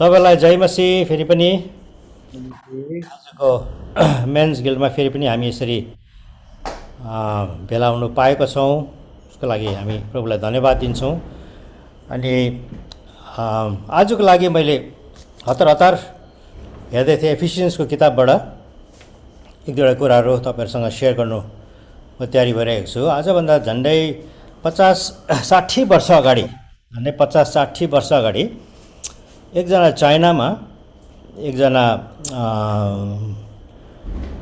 सबैलाई जय मसीह फेरि पनि आजको मेन्स गिल्डमा फेरि पनि हामी यसरी भेला हुनु पाएको छौँ। उसको लागि हामी प्रभुलाई धन्यवाद दिन्छौँ। अनि आजको लागि मैले हतार हेर्दै थिएँ एफिसियन्सको किताबबाट एक दुईवटा कुराहरू तपाईँहरूसँग सेयर गर्नु म तयारी भइरहेको छु। आजभन्दा झन्डै 50-60 वर्ष अगाडि एकजना चाइनामा एकजना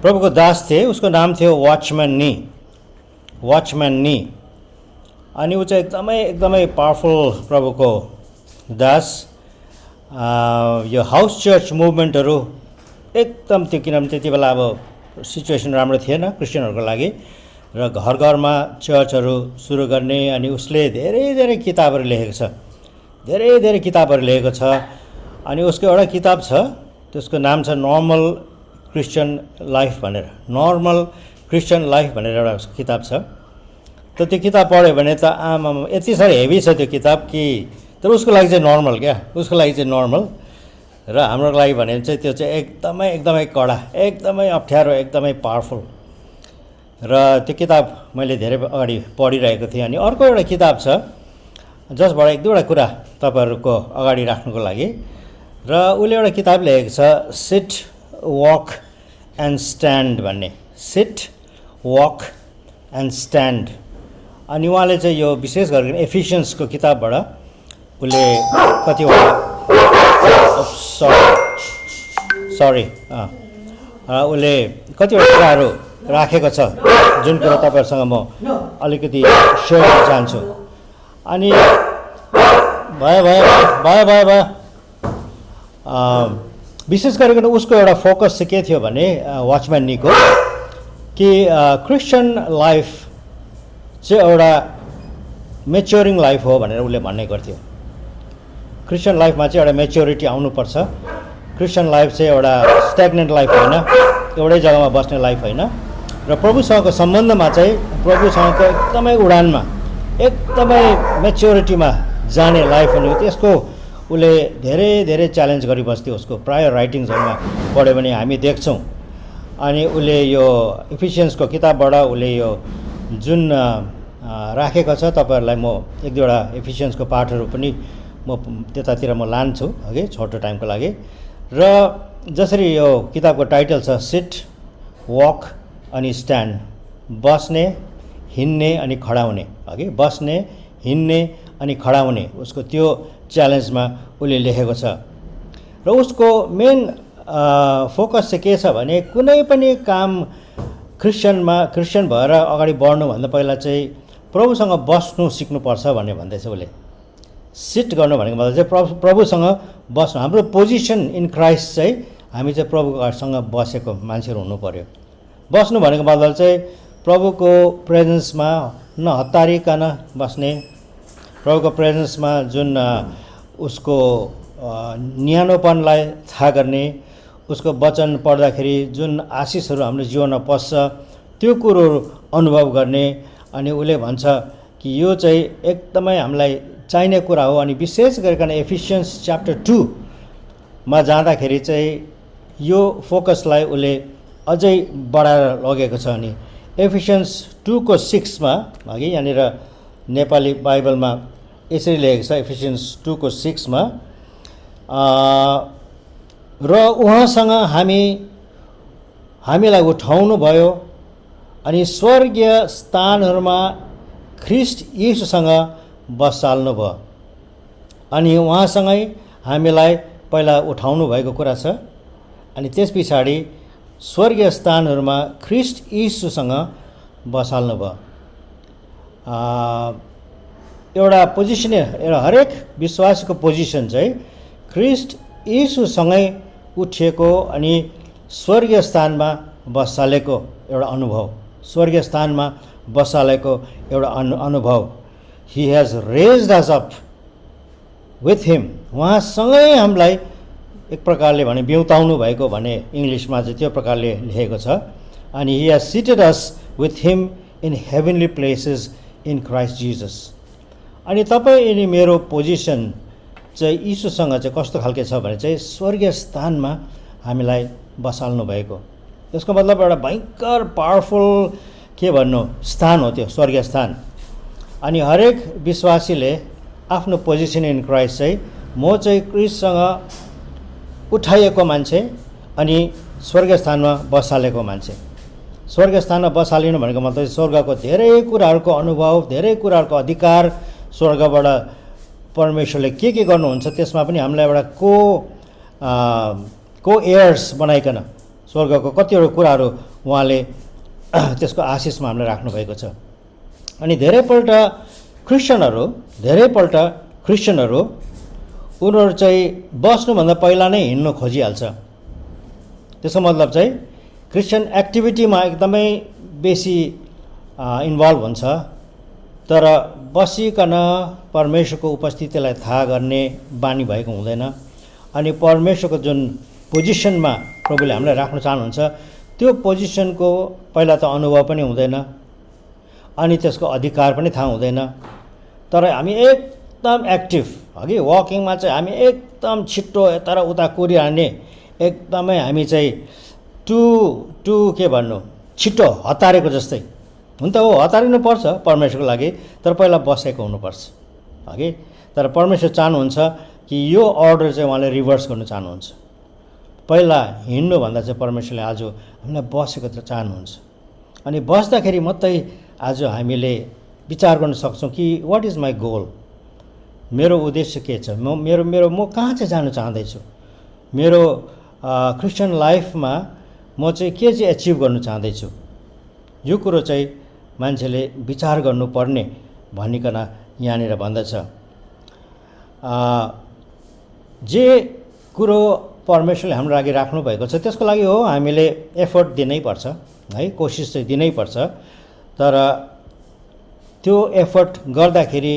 प्रभुको दास थिए। उसको नाम थियो वाचम्यान नी। अनि ऊ चाहिँ एकदमै पावरफुल प्रभुको दास। यो हाउस चर्च मुभमेन्टहरू एकदम त्यो, किनभने त्यति बेला अब सिचुएसन राम्रो थिएन क्रिस्चियनहरूको लागि र घर घरमा चर्चहरू सुरु गर्ने। अनि उसले धेरै किताबहरू लेखेको छ। अनि उसको एउटा किताब छ, त्यसको नाम छ नर्मल क्रिस्चियन लाइफ भनेर एउटा किताब छ। त त्यो किताब पढ्यो भने त आमामा यति साह्रो हेभी छ त्यो किताब कि, तर उसको लागि चाहिँ नर्मल र हाम्रो लागि भने चाहिँ त्यो चाहिँ एकदमै कडा, एकदमै अप्ठ्यारो, एकदमै पावरफुल। र त्यो किताब मैले धेरै अगाडि पढिरहेको थिएँ। अनि अर्को एउटा किताब छ जसबाट एक दुईवटा कुरा तपाईँहरूको अगाडि राख्नुको लागि। र उसले एउटा किताब लेखेको छ सिट वक एन्ड स्ट्यान्ड भन्ने, सिट वक एन्ड स्ट्यान्ड। अनि उहाँले चाहिँ यो विशेष गरेर एफिसियन्सको किताबबाट उसले कतिवटा उसले कतिवटा कुराहरू राखेको छ जुन कुरा तपाईँहरूसँग म अलिकति सेयर गर्न चाहन्छु। अनि भयो विशेष गरिकन उसको एउटा फोकस चाहिँ के थियो भने वाचम्यान नीको कि क्रिस्चियन लाइफ चाहिँ एउटा मेच्योरिङ लाइफ हो भनेर उसले भन्ने गर्थ्यो। क्रिस्चियन लाइफमा चाहिँ एउटा मेच्योरिटी आउनुपर्छ। क्रिस्चियन लाइफ चाहिँ एउटा स्ट्याग्नेन्ट लाइफ होइन, एउटै जग्गामा बस्ने लाइफ होइन। र प्रभुसँगको सम्बन्धमा चाहिँ प्रभुसँगको एकदमै उडानमा, एकदमै मेच्योरिटीमा जाने लाइफ हुने। त्यसको उसले धेरै च्यालेन्ज गरिबस्थ्यो। उसको प्राय राइटिङ्सहरूमा पढ्यो भने हामी देख्छौँ। अनि उसले यो एफिसियन्सको किताबबाट उसले यो जुन राखेको छ, तपाईँहरूलाई म एक दुईवटा एफिसियन्सको पाठहरू पनि म त्यतातिर म लान्छु अघि छोटो टाइमको लागि। र जसरी यो किताबको टाइटल छ सिट वक अनि स्ट्यान्ड, बस्ने, हिँड्ने अनि खडा हुने, बस्ने, हिँड्ने अनि खडा हुने, उसको त्यो च्यालेन्जमा उसले लेखेको छ। र उसको मेन फोकस चाहिँ के छ भने कुनै पनि काम क्रिस्चियन भएर अगाडि बढ्नुभन्दा पहिला चाहिँ प्रभुसँग बस्नु सिक्नुपर्छ भन्ने भन्दैछ उसले। सिट गर्नु भनेको मतलब चाहिँ प्रभुसँग बस्नु। हाम्रो पोजिसन इन क्राइस्ट चाहिँ हामी चाहिँ प्रभुसँग बसेको मान्छेहरू हुनु पर्यो। बस्नु भनेको मतलब चाहिँ प्रभुको प्रेजेन्समा नहतारिकन बस्ने, प्रभुको प्रेजेन्समा जुन उसको न्यानोपनलाई थाहा गर्ने, उसको वचन पढ्दाखेरि जुन आशिषहरू हाम्रो जीवनमा पस्छ त्यो कुरोहरू अनुभव गर्ने। अनि उसले भन्छ कि यो चाहिँ एकदमै हामीलाई चाहिने कुरा हो। अनि विशेष गरिकन एफिसियन्स च्याप्टर 2मा जाँदाखेरि चाहिँ यो फोकसलाई उसले अझै बढाएर लगेको छ। अनि एफिसियन्स 2:6मा यहाँनिर नेपाली बाइबलमा यसरी लेखेको छ, एफिसियन्स 2:6मा र उहाँसँग हामीलाई उठाउनु भयो अनि स्वर्गीय स्थानहरूमा ख्रिस्ट येशूसँग बसाल्नु भयो। अनि उहाँसँगै हामीलाई पहिला उठाउनु भएको कुरा छ। अनि त्यस पछाडि स्वर्गीय स्थानहरूमा ख्रिस्ट येशूसँग बसाल्नु भयो। एउटा पोजिसन, एउटा हरेक विश्वासीको पोजिसन चाहिँ ख्रिस्ट येशूसँगै उठिएको अनि स्वर्गीय स्थानमा बसालेको एउटा अनुभव, स्वर्गीय स्थानमा बसालेको एउटा अनुभव। He has raised us up with him, उहाँसँगै हामीलाई एक प्रकारले भने बिउताउनु भएको भने इङ्ग्लिसमा चाहिँ त्यो प्रकारले लेखेको छ। अनि he has seated us with him in heavenly places in Christ Jesus. अनि तपाईँ अनि मेरो पोजिसन चाहिँ यीशुसँग चाहिँ कस्तो खालके छ भने चाहिँ स्वर्गीय स्थानमा हामीलाई बसाल्नु भएको। त्यसको मतलब एउटा भयङ्कर पावरफुल के भन्नु स्थान हो त्यो स्वर्गीय स्थान। अनि हरेक विश्वासीले आफ्नो पोजिसन इन क्राइस्ट चाहिँ म चाहिँ क्रिस्टसँग उठाइएको मान्छे अनि स्वर्गीय स्थानमा बसालेको मान्छे। स्वर्गीय स्थानमा बसालिनु भनेको मतलब स्वर्गको धेरै कुराहरूको अनुभव, धेरै कुराहरूको अधिकार, स्वर्गबाट परमेश्वरले के गर्नुहुन्छ त्यसमा पनि हामीलाई एउटा को एयर्स बनाइकन स्वर्गको कतिवटा कुराहरू उहाँले त्यसको आशिषमा हामीलाई राख्नुभएको छ। अनि धेरैपल्ट क्रिस्चियनहरू उनीहरू चाहिँ बस्नुभन्दा पहिला नै हिँड्नु खोजिहाल्छ। त्यसको मतलब चाहिँ क्रिस्चियन एक्टिभिटीमा एकदमै बेसी इन्भल्भ हुन्छ, तर बसिकन परमेश्वरको उपस्थितिलाई थाहा गर्ने बानी भएको हुँदैन। अनि परमेश्वरको जुन पोजिसनमा प्रभुले हामीलाई राख्न चाहनुहुन्छ त्यो पोजिसनको पहिला त अनुभव पनि हुँदैन अनि त्यसको अधिकार पनि थाहा हुँदैन। तर हामी एकदम एक्टिभ हगि वकिङमा चाहिँ हामी एकदम छिट्टो यता र उता कुरिहाल्ने, एकदमै हामी चाहिँ टु के भन्नु छिट्टो हतारेको जस्तै हुन त हो। हतारिनु पर्छ परमेश्वरको लागि, तर पहिला बसेको हुनुपर्छ हगि। तर परमेश्वर चाहनुहुन्छ कि यो अर्डर चाहिँ उहाँले रिभर्स गर्नु चाहनुहुन्छ। पहिला हिँड्नुभन्दा चाहिँ परमेश्वरले आज हामीलाई बसेको त चाहनुहुन्छ। अनि बस्दाखेरि मात्रै आज हामीले विचार गर्न सक्छौँ कि वाट इज माई गोल, मेरो उद्देश्य के छ, म कहाँ चाहिँ जानु चाहँदैछु, मेरो क्रिस्चियन लाइफमा म चाहिँ के चाहिँ एचिभ गर्नु चाहँदैछु। यो कुरो चाहिँ मान्छेले विचार गर्नुपर्ने भनिकन यहाँनिर भन्दछ। जे कुरो परमेश्वरले हाम्रो लागि राख्नुभएको छ त्यसको लागि हो हामीले एफर्ट दिनैपर्छ है, कोसिस चाहिँ दिनैपर्छ। तर त्यो एफर्ट गर्दाखेरि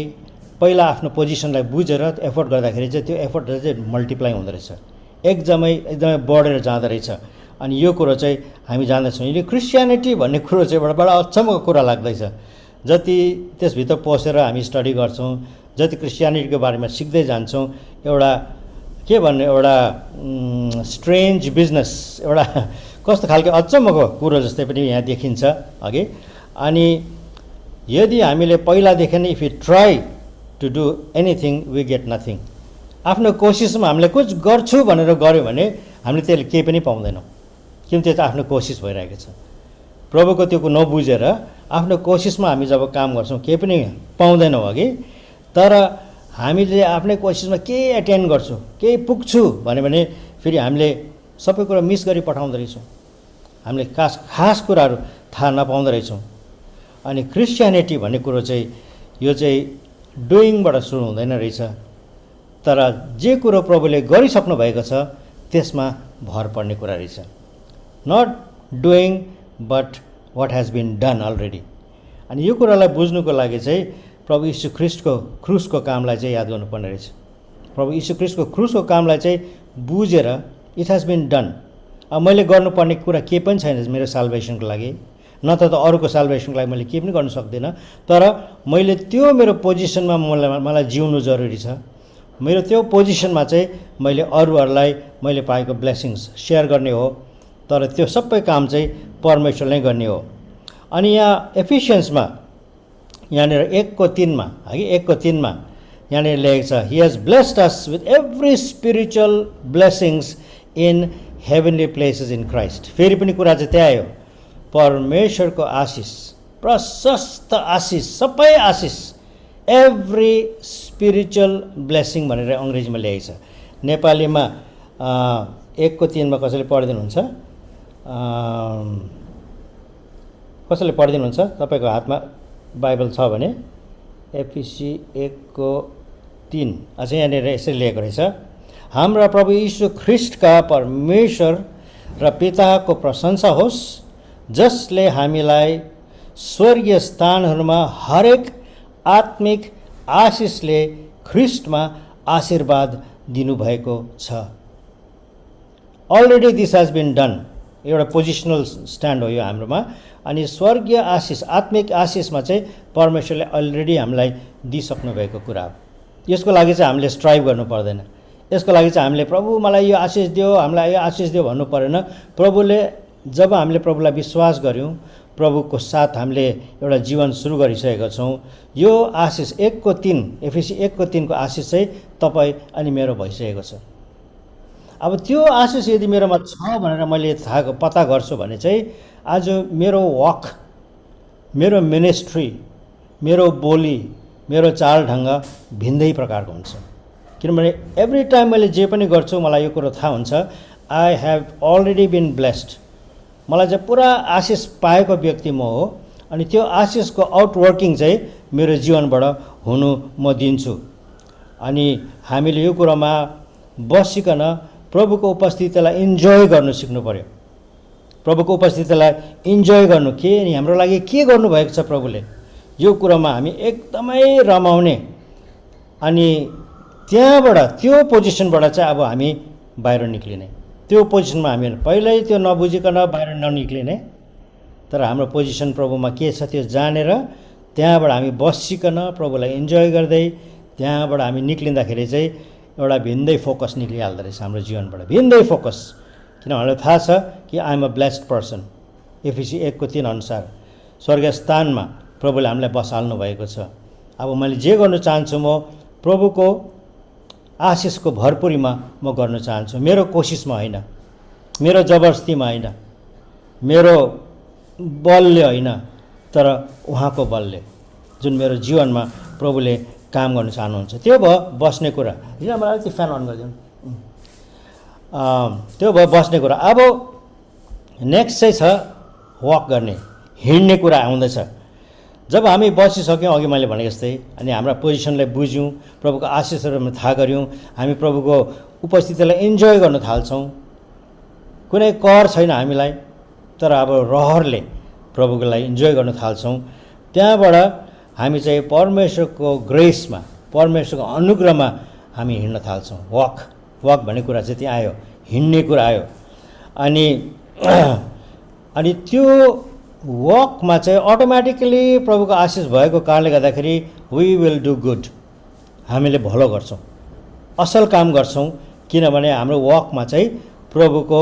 पहिला आफ्नो पोजिसनलाई बुझेर एफर्ट गर्दाखेरि चाहिँ त्यो एफर्टहरू चाहिँ मल्टिप्लाई हुँदो रहेछ, एकदमै बढेर जाँदो रहेछ। अनि यो कुरो चाहिँ हामी जान्दछौँ। यो क्रिस्चियनिटी भन्ने कुरो चाहिँ बडा अचम्मको कुरा लाग्दैछ। जति त्यसभित्र पसेर हामी स्टडी गर्छौँ, जति क्रिस्चियनिटीको बारेमा सिक्दै जान्छौँ, एउटा के भन्ने एउटा स्ट्रेन्ज बिजनेस, एउटा कस्तो खालको अचम्मको कुरो जस्तै पनि यहाँ देखिन्छ अघि। अनि यदि हामीले पहिलादेखि नै if you try to do anything we get nothing, आफ्नो कोसिसमा हामीले कुछ गर्छु भनेर गऱ्यो भने हामीले त्यसले केही पनि पाउँदैनौँ, किनकि त्यो चाहिँ आफ्नो कोसिस भइरहेको छ। प्रभुको त्यो नबुझेर आफ्नो कोसिसमा हामी जब काम गर्छौँ केही पनि पाउँदैनौँ अघि। तर हामीले आफ्नै कोसिसमा केही एटेन्ड गर्छु, केही पुग्छु भन्यो भने फेरि हामीले सबै कुरा मिस गरी पठाउँदो रहेछौँ, हामीले खास कुराहरू थाहा नपाउँदो रहेछौँ। अनि क्रिस्चियनिटी भन्ने कुरो चाहिँ यो चाहिँ डुइङबाट सुरु हुँदैन रहेछ, तर जे कुरो प्रभुले गरिसक्नु भएको छ त्यसमा भर पर्ने कुरा रहेछ। Not doing but what has been done already. अनि यो कुरालाई बुझ्नुको लागि चाहिँ प्रभु यीशु ख्रिस्टको क्रुसको कामलाई चाहिँ याद गर्नुपर्ने रहेछ। प्रभु यीशु ख्रिस्टको क्रुसको कामलाई चाहिँ बुझेर इट हेज बिन डन। अब मैले गर्नुपर्ने कुरा केही पनि छैन मेरो साल्भेसनको लागि, न त अरूको साल्भेसनको लागि मैले केही पनि गर्न सक्दिनँ। तर मैले त्यो मेरो पोजिसनमा मलाई जिउनु जरुरी छ। मेरो त्यो पोजिसनमा चाहिँ मैले अरूहरूलाई मैले पाएको ब्लेसिङ्स सेयर गर्ने हो, तर त्यो सबै काम चाहिँ परमेश्वरले नै गर्ने हो। अनि यहाँ एफिसियन्समा यहाँनिर 1:3 हगि 1:3 यहाँनिर लेखेको छ, he has blessed us with every spiritual blessings in heavenly places in Christ. फेरि पनि कुरा चाहिँ त्यही हो, परमेश्वरको आशिष, प्रशस्त आशिष, सबै आशिष, एभ्री स्पिरिचुअल ब्लेसिङ भनेर अङ्ग्रेजीमा लेखेको छ। नेपालीमा 1:3 कसैले पढिदिनुहुन्छ? कसैले पढिदिनुहुन्छ? तपाईँको हातमा बाइबल छ भने एफिसी 1:3 अझै यहाँनिर यसरी लेखेको रहेछ, हाम्रा प्रभु यीशु ख्रिस्टका परमेश्वर र पिताको प्रशंसा होस्, जसले हामीलाई स्वर्गीय स्थानहरूमा हरेक आत्मिक आशिषले ख्रिस्टमा आशीर्वाद दिनुभएको छ। Already this has been done. एउटा पोजिसनल स्ट्यान्ड हो यो हाम्रोमा। अनि स्वर्गीय आशिष, आत्मिक आशिषमा चाहिँ परमेश्वरले अलरेडी हामीलाई दिइसक्नु भएको कुरा हो। यसको लागि चाहिँ हामीले स्ट्राइभ गर्नु पर्दैन। यसको लागि चाहिँ हामीले प्रभु मलाई यो आशिष दियो, हामीलाई यो आशिष दियो भन्नु परेन। प्रभुले जब हामीले प्रभुलाई विश्वास गऱ्यौँ, प्रभुको साथ हामीले एउटा जीवन सुरु गरिसकेका छौँ, यो आशिष 1:3 एफिसी 1:3 को आशिष चाहिँ तपाईँ अनि मेरो भइसकेको छ। अब त्यो आशिष यदि मेरोमा छ भनेर मैले पत्ता गर्छु भने चाहिँ आज मेरो वक, मेरो मिनिस्ट्री, मेरो बोली, मेरो चालढङ्ग भिन्दै प्रकारको हुन्छ। किनभने एभ्री टाइम मैले जे पनि गर्छु मलाई यो कुरो थाहा हुन्छ, I have already been blessed. मलाई चाहिँ पुरा आशिष पाएको व्यक्ति म हो, अनि त्यो आशिषको आउटवर्किङ चाहिँ मेरो जीवनबाट हुनु म दिन्छु। अनि हामीले यो कुरामा बसिकन प्रभुको उपस्थितिलाई इन्जोय गर्नु सिक्नु पर्यो। प्रभुको उपस्थितिलाई इन्जोय गर्नु, के नि हाम्रो लागि के गर्नुभएको छ प्रभुले, यो कुरामा हामी एकदमै रमाउने। अनि त्यहाँबाट त्यो पोजिसनबाट चाहिँ अब हामी बाहिर निक्लिने, त्यो पोजिसनमा हामी पहिल्यै त्यो नबुझिकन बाहिर ननिक्लिने, तर हाम्रो पोजिसन प्रभुमा के छ त्यो जानेर त्यहाँबाट हामी बसिकन प्रभुलाई इन्जोय गर्दै त्यहाँबाट हामी निक्लिँदाखेरि चाहिँ एउटा भिन्दै फोकस निक्लिहाल्दो रहेछ हाम्रो जीवनबाट, भिन्दै फोकस। किन हामीलाई थाहा छ कि I am a blessed person. एफिसी 1:3 अनुसार स्वर्गीय स्थानमा प्रभुले हामीलाई बसाल्नु भएको छ। अब मैले जे गर्नु चाहन्छु म प्रभुको आशिषको भरपुरीमा म गर्न चाहन्छु, मेरो कोसिसमा होइन, मेरो जबरजस्तीमा होइन, मेरो बलले होइन, तर उहाँको बलले जुन मेरो जीवनमा प्रभुले काम गर्न चाहनुहुन्छ। त्यो भयो बस्ने कुरा। होइन, मलाई अलिकति फ्यान अन गरिदिनु। त्यो भयो बस्ने कुरा। अब नेक्स्ट चाहिँ छ वक गर्ने, हिँड्ने कुरा आउँदैछ। जब हामी बसिसक्यौँ अघि मैले भने जस्तै, अनि हाम्रा पोजिसनलाई बुझ्यौँ, प्रभुको आशिषहरू थाहा गऱ्यौँ, हामी प्रभुको उपस्थितिलाई इन्जोय गर्न थाल्छौँ। कुनै कर छैन हामीलाई, तर अब रहरले प्रभुको लागि इन्जोय गर्न थाल्छौँ। त्यहाँबाट हामी चाहिँ परमेश्वरको ग्रेसमा, परमेश्वरको अनुग्रहमा हामी हिँड्न थाल्छौँ। वक भन्ने कुरा चाहिँ त्यहाँ आयो, हिँड्ने कुरा आयो। अनि त्यो वकमा चाहिँ अटोमेटिकली प्रभुको आशिष भएको कारणले गर्दाखेरि वी विल डु गुड, हामीले भलो गर्छौँ, असल काम गर्छौँ। किनभने हाम्रो वकमा चाहिँ प्रभुको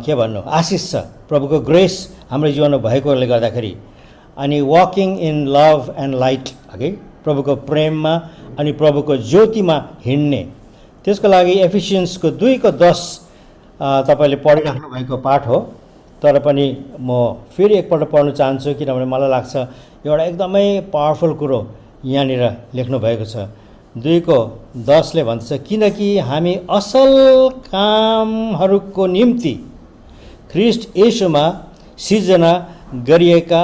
के भन्नु आशिष छ, प्रभुको ग्रेस हाम्रो जीवनमा भएकोले गर्दाखेरि। अनि walking in love and light, है, प्रभुको प्रेममा अनि प्रभुको ज्योतिमा हिँड्ने। त्यसको लागि एफिसियन्सको 2:10 तपाईँले पढिराख्नु भएको पाठ हो, तर पनि म फेरि एकपल्ट पढ्न चाहन्छु, किनभने मलाई लाग्छ एउटा एकदमै पावरफुल कुरो यहाँनिर लेख्नु भएको छ। 2:10 भन्दछ, किनकि हामी असल कामहरूको निम्ति ख्रीष्ट येशूमा सिर्जना गरिएका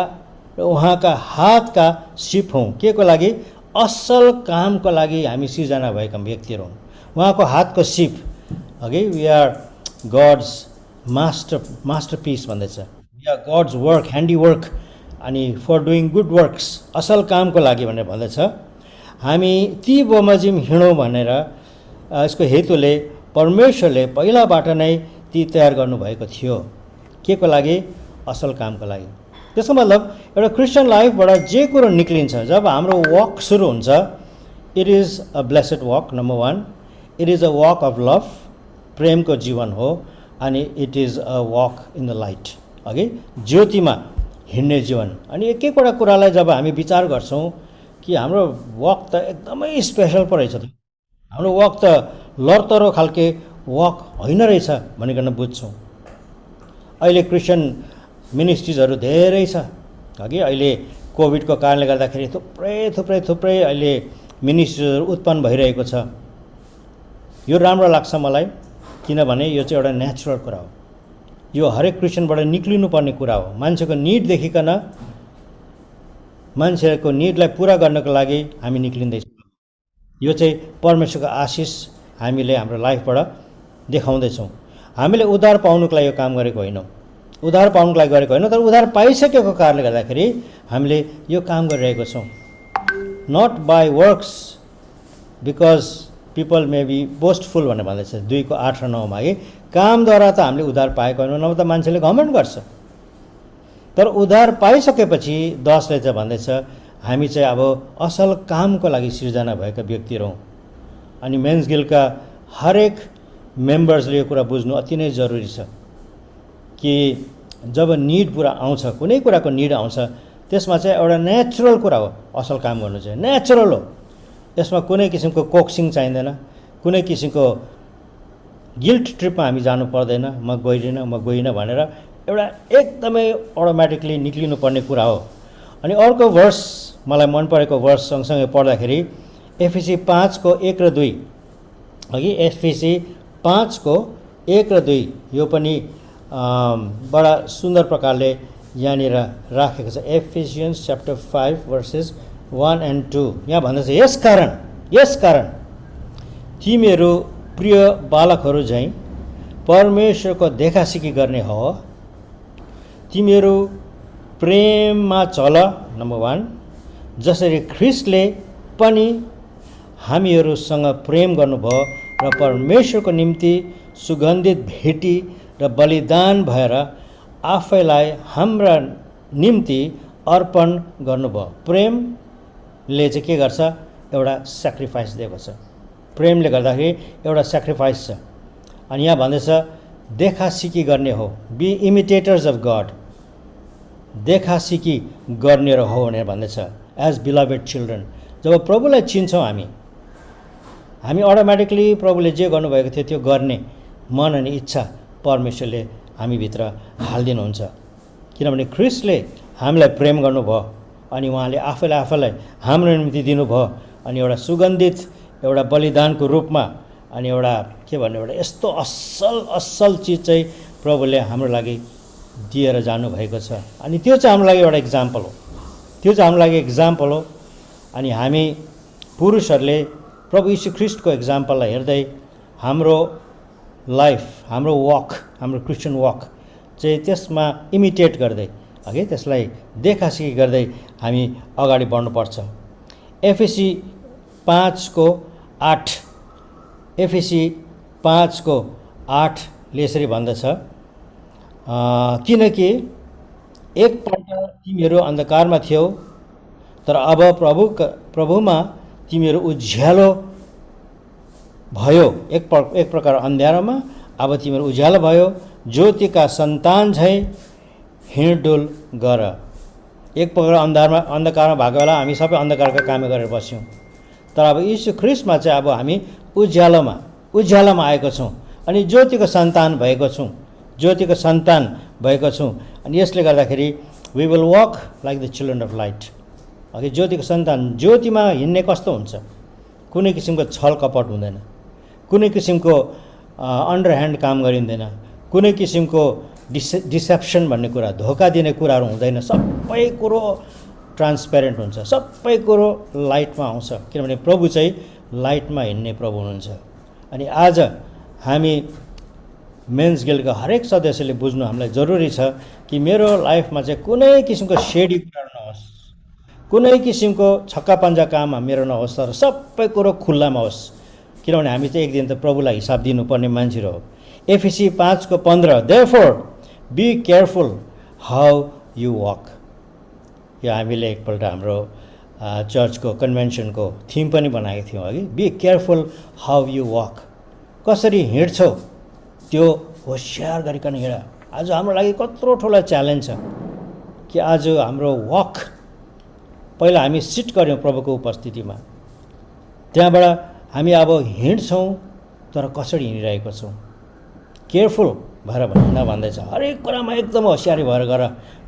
र उहाँका हातका सिप हौँ। के को लागि? असल कामको लागि हामी सिर्जना भएका व्यक्तिहरू हौँ, उहाँको हातको सिप। अघि वी आर गड्स मास्टरपिस भन्दैछ, वी आर गड्स वर्क, ह्यान्डिवर्क, अनि फर डुइङ गुड वर्क्स, असल कामको लागि भनेर भन्दैछ। हामी ती बमोजिम हिँडौँ भनेर यसको हेतुले परमेश्वरले पहिलाबाट नै ती तयार गर्नुभएको थियो। के को लागि? असल कामको लागि। त्यसको मतलब एउटा क्रिस्चियन लाइफबाट जे कुरो निक्लिन्छ, जब हाम्रो वक सुरु हुन्छ, it is a blessed walk. Number 1, it is a walk of love, प्रेमको जीवन हो। अनि it is a walk in the light, अघि ज्योतिमा हिँड्ने जीवन। अनि एक एकवटा कुरालाई जब हामी विचार गर्छौँ कि हाम्रो वक त एकदमै स्पेसल पो रहेछ, त हाम्रो वक त लरतरो खालके वक होइन रहेछ भनिकन बुझ्छौँ। अहिले क्रिस्चियन मिनिस्ट्रिजहरू धेरै छ। अघि अहिले कोभिडको कारणले गर्दाखेरि थुप्रै अहिले मिनिस्ट्रीहरू उत्पन्न भइरहेको छ। यो राम्रो लाग्छ मलाई, किनभने यो चाहिँ एउटा नेचुरल कुरा हो। यो हरेक क्रिस्चियनबाट निक्लिनुपर्ने कुरा हो। मान्छेको निड देखिकन मान्छेको निडलाई पुरा गर्नको लागि हामी निक्लिँदैछौँ। यो चाहिँ परमेश्वरको आशिष हामीले हाम्रो लाइफबाट देखाउँदैछौँ। हामीले उद्धार पाउनुको लागि यो काम गरेको होइनौँ, उद्धार पाउनुको लागि गरेको होइन, तर उद्धार पाइसकेको कारणले गर्दाखेरि हामीले यो काम गरिरहेको छौँ। Not by works, because people may be boastful भनेर भन्दैछ 2:8 र 9 कि कामद्वारा त हामीले उद्धार पाएको होइन, नभए त मान्छेले घमण्ड गर्छ। तर उद्धार पाइसकेपछि 10ले चाहिँ भन्दैछ हामी चाहिँ अब असल कामको लागि सिर्जना भएका व्यक्ति रहौँ। अनि मेन्स गिल्डका हरेक मेम्बर्सले यो कुरा बुझ्नु अति नै जरुरी छ कि जब निड पुरा आउँछ, कुनै कुराको निड आउँछ, त्यसमा चाहिँ एउटा नेचुरल कुरा हो असल काम गर्नु चाहिँ, नेचुरल हो। यसमा कुनै किसिमको कोक्सिङ चाहिँदैन, कुनै किसिमको गिल्ट ट्रिपमा हामी जानु पर्दैन, म गइनँ भनेर एउटा एकदमै अटोमेटिकली निक्लिनुपर्ने कुरा हो। अनि अर्को वर्स मलाई मन परेको वर्स सँगसँगै पढ्दाखेरि एफिसी 5को 1 र 2 अघि एफिसी 5को 1 र 2 यो पनि बडा सुन्दर प्रकारले यहाँनिर राखेको छ। एफिसियन्स च्याप्टर 5 वर्सेस 1 and 2 यहाँ भन्दछ, यसकारण तिमीहरू प्रिय बालकहरू झैँ परमेश्वरको देखासिकी गर्ने हो, तिमीहरू प्रेममा चल। नम्बर 1, जसरी ख्रिस्टले पनि हामीहरूसँग प्रेम गर्नुभयो र परमेश्वरको निम्ति सुगन्धित भेटी र बलिदान भएर आफैलाई हाम्रा निम्ति अर्पण गर्नुभयो। प्रेमले चाहिँ के गर्छ? एउटा सेक्रिफाइस दिएको छ। प्रेमले गर्दाखेरि एउटा सेक्रिफाइस छ। अनि यहाँ भन्दैछ देखासिकी गर्ने हो, बी इमिटेटर्स अफ गड, देखासिकी गर्ने हो भनेर भन्दैछ। एज बिलभेड चिल्ड्रन, जब प्रभुलाई चिन्छौँ हामी अटोमेटिकली प्रभुले जे गर्नुभएको थियो त्यो गर्ने मन अनि इच्छा परमेश्वरले हामीभित्र हालिदिनुहुन्छ। किनभने ख्रिस्टले हामीलाई प्रेम गर्नुभयो अनि उहाँले आफैलाई हाम्रो निम्ति दिनुभयो। अनि एउटा सुगन्धित एउटा बलिदानको रूपमा अनि एउटा के भन्ने एउटा यस्तो असल चिज चाहिँ प्रभुले हाम्रो लागि दिएर जानुभएको छ। अनि त्यो चाहिँ हाम्रो लागि एउटा इक्जाम्पल हो, अनि हामी पुरुषहरूले प्रभु यीशु ख्रिस्टको इक्जाम्पललाई हेर्दै हाम्रो लाइफ, हाम्रो वक, हाम्रो क्रिस्चियन वक चाहिँ त्यसमा इमिटेट गर्दै अघि त्यसलाई देखासिकी गर्दै हामी अगाडि बढ्नुपर्छ। एफिसी 5को 8 ले यसरी भन्दछ, किनकि एकपल्ट तिमीहरू अन्धकारमा थियौ तर अब प्रभुमा तिमीहरू उज्यालो भयो। एक प्रकार अन्धारोमा अब तिमीहरू उज्यालो भयो, ज्योतिका सन्तान झैँ हिँडडुल गर। एक प्रकार अन्धकारमा भएको बेला हामी सबै अन्धकारका काम गरेर बस्यौँ, तर अब यीशु ख्रिस्टमा चाहिँ अब हामी उज्यालोमा आएको छौँ अनि ज्योतिको सन्तान भएको छौँ। अनि यसले गर्दाखेरि we will walk like the children of light. अघि ज्योतिको सन्तान, ज्योतिमा हिँड्ने कस्तो हुन्छ? कुनै किसिमको छल कपट हुँदैन, कुनै किसिमको अन्डरह्यान्ड काम गरिँदैन, कुनै किसिमको डिसेप्सन भन्ने कुरा, धोका दिने कुराहरू हुँदैन। सबै कुरो ट्रान्सपेरेन्ट हुन्छ, सबै कुरो लाइटमा आउँछ, किनभने प्रभु चाहिँ लाइटमा हिँड्ने प्रभु हुनुहुन्छ। अनि आज हामी मेन्स गिल्डका हरेक सदस्यले बुझ्नु हामीलाई जरुरी छ कि मेरो लाइफमा चाहिँ कुनै किसिमको सेडी कुराहरू नहोस्, कुनै किसिमको छक्का पन्जा काम मेरो नहोस्, तर सबै कुरो खुल्लामा होस्, किनभने हामी चाहिँ एक दिन त प्रभुलाई हिसाब दिनुपर्ने मान्छेहरू हो। एफिसी 5को 15, therefore be careful how you walk. यो हामीले एकपल्ट हाम्रो चर्चको कन्भेन्सनको थिम पनि बनाएको थियौँ अघि, be careful how you walk. कसरी हिँड्छौ त्यो होसियार गरिकन हिँड। आज हाम्रो लागि कत्रो ठुलो च्यालेन्ज छ कि आज हाम्रो वक, पहिला हामी सिट गऱ्यौँ प्रभुको उपस्थितिमा, त्यहाँबाट हामी अब हिँड्छौँ तर कसरी हिँडिरहेको छौँ, केयरफुल भएर हिँड्न भन्दैछ। हरेक कुरामा एकदम होसियारी भएर गर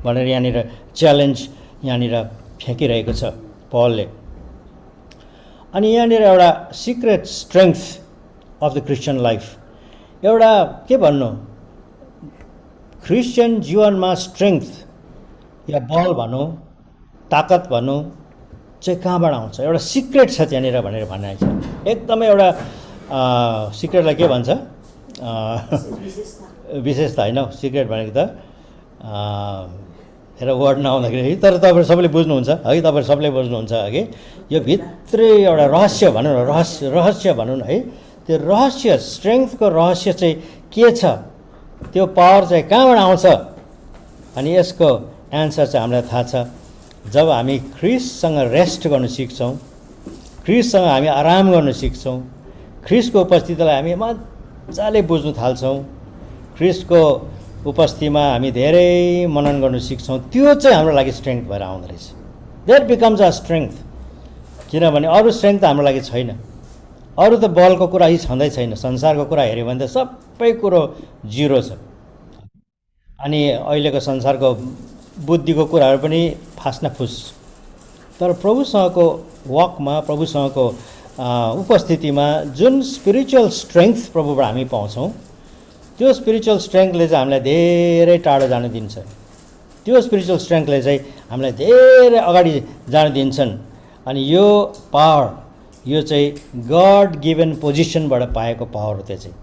भनेर यहाँनिर च्यालेन्ज यहाँनिर फ्याँकिरहेको छ पलले। अनि यहाँनिर एउटा secret strength of the Christian life, एउटा के भन्नु, क्रिस्चियन जीवनमा स्ट्रेङ्थ या बल भनौँ, ताकत भनौँ चाहिँ कहाँबाट आउँछ? एउटा सिक्रेट छ त्यहाँनिर भनेर भनाइ छ। एकदमै एउटा सिक्रेटलाई के भन्छ? विशेषता होइन, सिक्रेट भनेको त एउटा वर्ड नआउँदाखेरि, तर तपाईँहरू सबैले बुझ्नुहुन्छ है, तपाईँहरू सबैले बुझ्नुहुन्छ है। यो भित्रै एउटा रहस्य भनौँ न, रहस्य भनौँ न है, त्यो रहस्य, स्ट्रेङ्थको रहस्य चाहिँ के छ, त्यो पावर चाहिँ कहाँबाट आउँछ? अनि यसको एन्सर चाहिँ हामीलाई थाहा छ। जब हामी ख्रिस्टसँग रेस्ट गर्न सिक्छौँ, ख्रिस्टसँग हामी आराम गर्न सिक्छौँ, ख्रिस्टको उपस्थितिलाई हामी मजाले बुझ्न थाल्छौँ, ख्रिस्टको उपस्थितिमा हामी धेरै मनन गर्न सिक्छौँ, त्यो चाहिँ हाम्रो लागि स्ट्रेङ्थ भएर आउँदो रहेछ। That becomes a strength. किनभने अरू स्ट्रेङ्थ त हाम्रो लागि छैन। अरू त बलको कुरा यी छँदै छैन। संसारको कुरा हेऱ्यो भने त सबै कुरो जिरो छ। अनि अहिलेको संसारको बुद्धिको कुराहरू पनि फास्नाफुस। तर प्रभुसँगको वकमा, प्रभुसँगको उपस्थितिमा जुन स्पिरिचुअल स्ट्रेङ्थ प्रभुबाट हामी पाउँछौँ, त्यो स्पिरिचुअल स्ट्रेङ्थले चाहिँ हामीलाई धेरै टाढो जान दिन्छ। त्यो स्पिरिचुअल स्ट्रेङ्थले चाहिँ हामीलाई धेरै अगाडि जान दिन्छन्। अनि यो पावर, यो चाहिँ गड गिभन पोजिसनबाट पाएको पावर हो। त्यो चाहिँ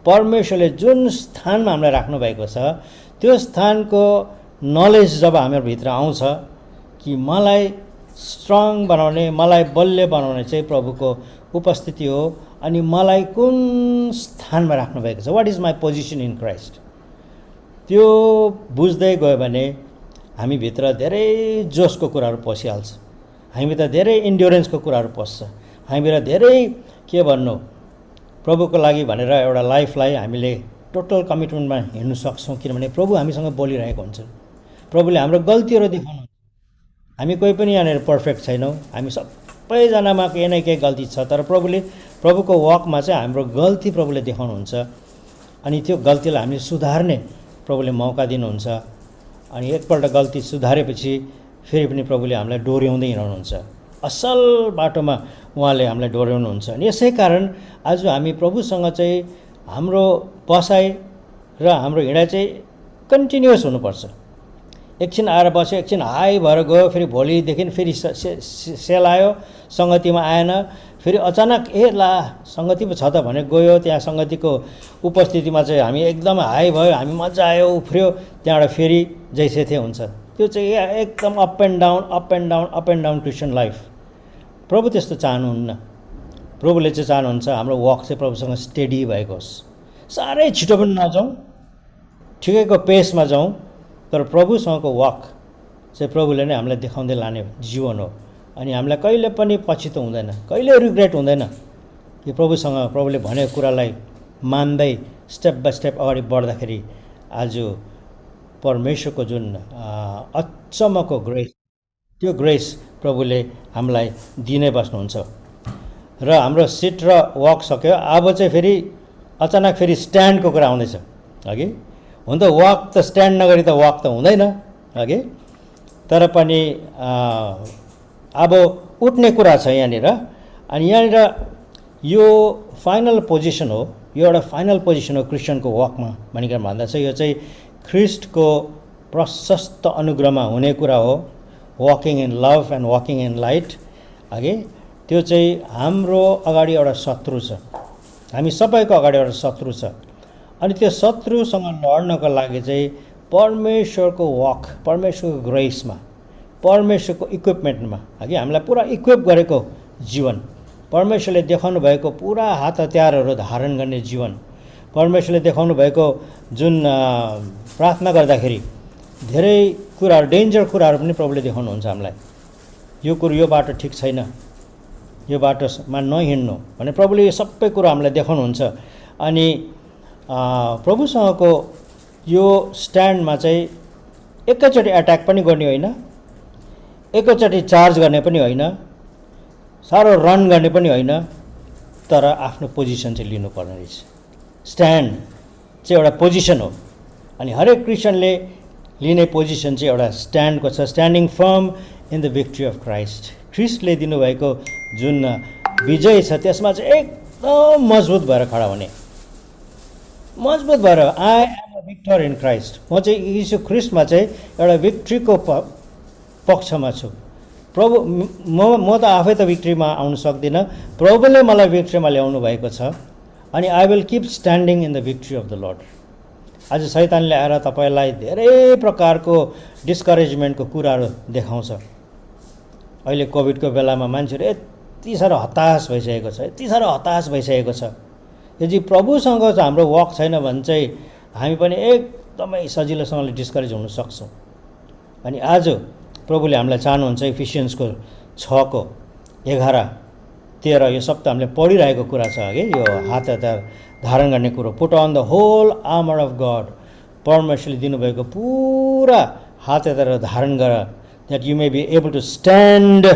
परमेश्वरले जुन स्थानमा हामीलाई राख्नुभएको छ, त्यो स्थानको नलेज जब हाम्रो भित्र आउँछ कि मलाई स्ट्रङ बनाउने, मलाई बलियो बनाउने चाहिँ प्रभुको उपस्थिति हो, अनि मलाई कुन स्थानमा राख्नुभएको छ, what is my position in Christ, त्यो बुझ्दै गयो भने हामीभित्र धेरै जोसको कुराहरू पसिहाल्छ। हामीभित्र धेरै इन्ड्योरेन्सको कुराहरू पस्छ। हामीभित्र धेरै के भन्नु, प्रभुको लागि भनेर एउटा लाइफलाई हामीले टोटल कमिटमेन्टमा हिँड्नु सक्छौँ। किनभने प्रभु हामीसँग बोलिरहेको हुन्छ। प्रभुले हाम्रो गल्तीहरू देखाउनु। हामी कोही पनि यहाँनिर पर्फेक्ट छैनौँ। हामी सबैजनामा केही न केही गल्ती छ। तर प्रभुको वकमा चाहिँ हाम्रो गल्ती प्रभुले देखाउनुहुन्छ। अनि त्यो गल्तीलाई हामीले सुधार्ने प्रभुले मौका दिनुहुन्छ। अनि एकपल्ट गल्ती सुधारेपछि फेरि पनि प्रभुले हामीलाई डोर्याउँदै हिँडाउनुहुन्छ। असल बाटोमा उहाँले हामीलाई डोर्याउनुहुन्छ। अनि यसै कारण आज हामी प्रभुसँग चाहिँ हाम्रो बसाइ र हाम्रो हिँडाइ चाहिँ कन्टिन्युअस हुनुपर्छ। एकछिन आएर बस्यो, एकछिन हाई भएर गयो, फेरि भोलिदेखि फेरि सेल आयो, सङ्गतिमा आएन, फेरि अचानक ला सङ्गति पो छ त भने गयो, त्यहाँ सङ्गतिको उपस्थितिमा चाहिँ हामी एकदम हाई भयो, हामी मजा आयो, उफ्रियो, त्यहाँबाट फेरि जैसे थिए हुन्छ। त्यो चाहिँ एकदम up and down, up and down, up and down Christian life. प्रभु त्यस्तो चाहनुहुन्न। प्रभुले चाहिँ चाहनुहुन्छ हाम्रो वक चाहिँ प्रभुसँग स्टेडी भएको होस्। साह्रै छिटो पनि नजाउँ, ठिकैको पेसमा जाउँ, तर प्रभुसँगको वक चाहिँ प्रभुले नै हामीलाई देखाउँदै लाने जीवन हो। अनि हामीलाई कहिले पनि पछितो हुँदैन, कहिले रिग्रेट हुँदैन कि प्रभुले भनेको कुरालाई मान्दै स्टेप बाई स्टेप अगाडि बढ्दाखेरि आज परमेश्वरको जुन अचम्मको ग्रेस, त्यो ग्रेस प्रभुले हामीलाई दिनै बस्नुहुन्छ। र हाम्रो सिट र वक सक्यो, अब चाहिँ फेरि अचानक फेरि स्ट्यान्डको कुरा आउँदैछ। अघि हुन त वक त स्ट्यान्ड नगरी त वक त हुँदैन अघि, तर पनि अब उठ्ने कुरा छ यहाँनिर। अनि यहाँनिर यो फाइनल पोजिसन हो, यो एउटा फाइनल पोजिसन हो क्रिस्चियनको वकमा भनिकन भन्दा चाहिँ यो चाहिँ ख्रिस्टको प्रशस्त अनुग्रहमा हुने कुरा हो। Walking in love and walking in light. अघि त्यो चाहिँ हाम्रो अगाडि एउटा शत्रु छ, हामी सबैको अगाडि एउटा शत्रु छ। अनि त्यो शत्रुसँग लड्नको लागि चाहिँ परमेश्वरको वक, परमेश्वरको ग्रेसमा, परमेश्वरको इक्विपमेन्टमा, अघि हामीलाई पुरा इक्विप गरेको जीवन, परमेश्वरले देखाउनु भएको पुरा हात हतियारहरू धारण गर्ने जीवन, परमेश्वरले देखाउनु भएको जुन प्रार्थना गर्दाखेरि धेरै कुराहरू, डेन्जर कुराहरू पनि प्रभुले देखाउनुहुन्छ हामीलाई। यो कुरो, यो बाटो ठिक छैन, यो बाटोमा नहिँड्नु भने प्रभुले यो सबै कुरो हामीलाई देखाउनुहुन्छ। अनि प्रभुसँगको यो स्ट्यान्डमा चाहिँ एकैचोटि एट्याक पनि गर्ने होइन, एकैचोटि चार्ज गर्ने पनि होइन, साह्रो रन गर्ने पनि होइन, तर आफ्नो पोजिसन चाहिँ लिनुपर्ने रहेछ। स्ट्यान्ड चाहिँ एउटा पोजिसन हो। अनि हरेक क्रिस्चियनले लिने पोजिसन चाहिँ एउटा स्ट्यान्डको छ। Standing firm in the victory of Christ. ख्रिस्टले दिनुभएको जुन विजय छ त्यसमा चाहिँ एकदम मजबुत भएर खडा हुने, मजबुत भएर I am a victor in Christ. म चाहिँ यीशु ख्रिस्टमा चाहिँ एउटा भिक्ट्रीको पक्षमा छु। प्रभु म त आफै त भिक्ट्रीमा आउनु सक्दिनँ, प्रभुले मलाई भिक्ट्रीमा ल्याउनु भएको छ। अनि I will keep standing in the victory of the lord. आज शैतानले आएर तपाईँलाई धेरै प्रकारको डिस्करेजमेन्टको कुराहरू देखाउँछ। अहिले कोभिडको बेलामा मान्छेहरू यति साह्रो हताश भइसकेको छ, यति साह्रो हताश भइसकेको छ। यदि प्रभुसँग चाहिँ हाम्रो वक छैन भने चाहिँ हामी पनि एकदमै सजिलोसँगले डिस्करेज हुन सक्छौँ। अनि आज प्रभुले हामीलाई चाहनुहुन्छ इफिसियन्सको 6 को 11 13 यो सप्ताह हामीले पढिरहेको कुरा छ कि यो हात हतियार धारण गर्ने कुरो। Put on the whole armour of God, परमेश्वरले दिनुभएको पुरा हात हतियार धारण गर, that you may be able to stand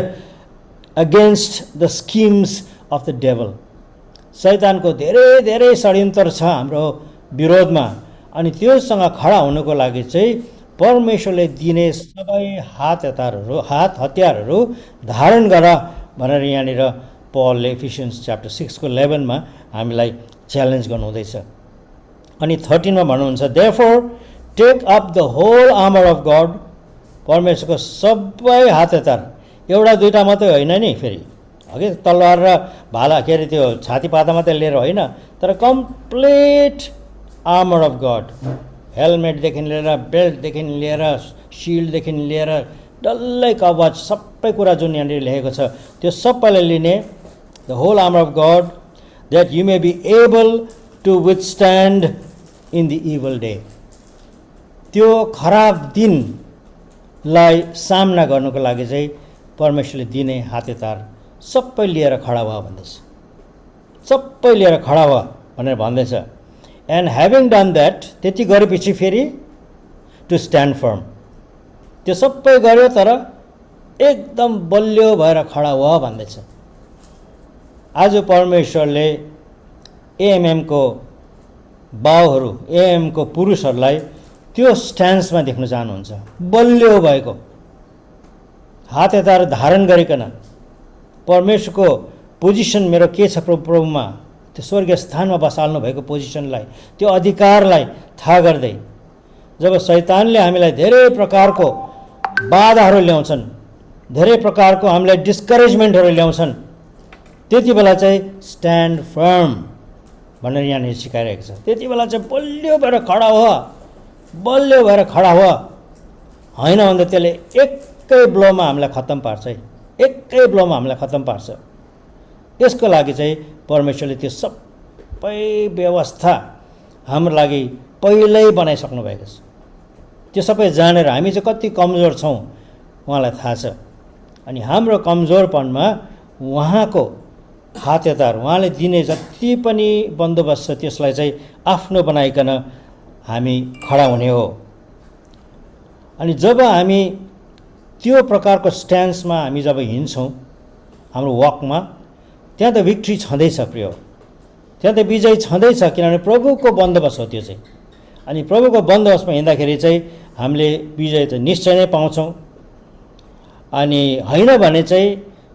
against the schemes of the devil. शैतानको धेरै धेरै षड्यन्त्र छ हाम्रो विरोधमा, अनि त्योसँग खडा हुनुको लागि चाहिँ परमेश्वरले दिने सबै हात हतियारहरू धारण गर भनेर यहाँनिर पलले इफिसियन्स च्याप्टर 6 को 11 मा हामीलाई च्यालेन्ज गर्नुहुँदैछ। अनि 13 मा भन्नुहुन्छ therefore take up the whole armour of God, परमेश्वरको सबै हात हतियार, एउटा दुईटा मात्रै होइन नि, फेरि अघि तलवार र भाला के अरे त्यो छातीपाता मात्रै लिएर होइन, तर कम्प्लिट आर्मर अफ गड, हेलमेटदेखि लिएर बेल्टदेखि लिएर सिल्डदेखि लिएर डल्लै कवच सबै कुरा जुन यहाँनिर लेखेको छ त्यो सबैलाई लिने, the whole armour of God that you may be able to withstand in the evil day. त्यो खराब दिनलाई सामना गर्नुको लागि चाहिँ परमेश्वरले दिने हात हतियार सबै लिएर खडा भयो भन्दैछ, सबै लिएर खडा भयो भनेर भन्दैछ। एन्ड ह्याभिङ डन द्याट, त्यति गरेपछि फेरि टु स्ट्यान्ड फर्म, त्यो सबै गर्यो तर एकदम बलियो भएर खडा भयो भन्दैछ। आज परमेश्वरले एएमएमको बाउहरू, एएमको पुरुषहरूलाई त्यो स्ट्यान्समा देख्न चाहनुहुन्छ, बलियो भएको हात हतियार धारण गरिकन परमेश्वरको पोजिसन मेरो के छ प्रभुमा, त्यो स्वर्गीय स्थानमा बसाल्नु भएको पोजिसनलाई, त्यो अधिकारलाई थाहा गर्दै जब शैतानले हामीलाई धेरै प्रकारको बाधाहरू ल्याउँछन्, धेरै प्रकारको हामीलाई डिस्करेजमेन्टहरू ल्याउँछन्, त्यति बेला चाहिँ स्ट्यान्ड फर्म भनेर यहाँनिर सिकाइरहेको छ। त्यति बेला चाहिँ बलियो भएर खडा हो, बलियो भएर खडा हो, होइन भन्दा त्यसले एकै ब्लोमा हामीलाई खत्तम पार्छ है, एकै ब्लोमा हामीलाई खत्तम पार्छ। यसको लागि चाहिँ परमेश्वरले त्यो सबै व्यवस्था हाम्रो लागि पहिल्यै बनाइसक्नु भएको छ। त्यो सबै जानेर हामी चाहिँ कति कमजोर छौँ उहाँलाई थाहा छ, अनि हाम्रो कमजोरपनमा उहाँको हात हतियार, उहाँले दिने जति पनि बन्दोबस्त छ त्यसलाई चाहिँ आफ्नो बनाइकन हामी खडा हुने हो। अनि जब हामी त्यो प्रकारको स्ट्यान्समा हामी जब हिँड्छौँ हाम्रो वकमा, त्यहाँ त भिक्ट्री छँदैछ प्रिय, त्यहाँ त विजय छँदैछ, किनभने प्रभुको बन्दोबस्त हो त्यो चाहिँ। अनि प्रभुको बन्दोबस्तमा हिँड्दाखेरि चाहिँ हामीले विजय त निश्चय नै पाउँछौँ। अनि होइन भने चाहिँ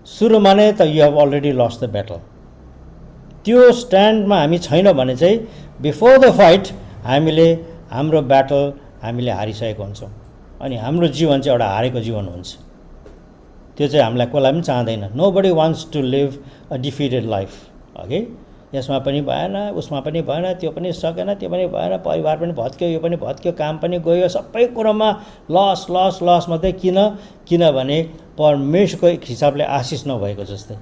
सुरुमा नै त you have already lost the battle. त्यो स्ट्यान्डमा हामी छैन भने चाहिँ बिफोर द फाइट हामीले हाम्रो ब्याटल हामीले हारिसकेको हुन्छौँ, अनि हाम्रो जीवन चाहिँ एउटा हारेको जीवन हुन्छ। त्यो चाहिँ हामीलाई कसलाई पनि चाहँदैन। Nobody wants to live a defeated life. Okay, यसमा पनि भएन, उसमा पनि भएन, त्यो पनि सकेन, त्यो पनि भएन, परिवार पनि भत्क्यो, यो पनि भत्क्यो, काम पनि गयो, सबै कुरोमा लस लस लस मात्रै। किनभने परमेश्वरको एक हिसाबले आशिष नभएको जस्तै,